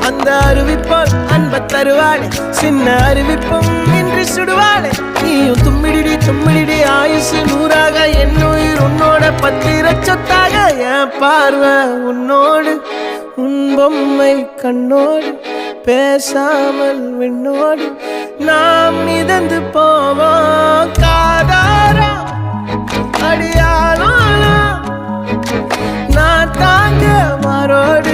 அந்த அருவிப்போல் அன்ப தருவாளே சின்ன அருவிப்பும் இன்றி சுடுவாளே நீயும் தும்மிடிடி தும்மிடிடி ஆயுசு நூறாக என் உயிர் உன்னோட பத்திர சொத்தாக என் பார்வை உன்னோடு உன் பொம்மை கண்ணோடு பேசாமல் விண்ணோடு நாம் மிதந்து போவோம் காதாரா அடியாளோ நான் தாங்க மாறோடு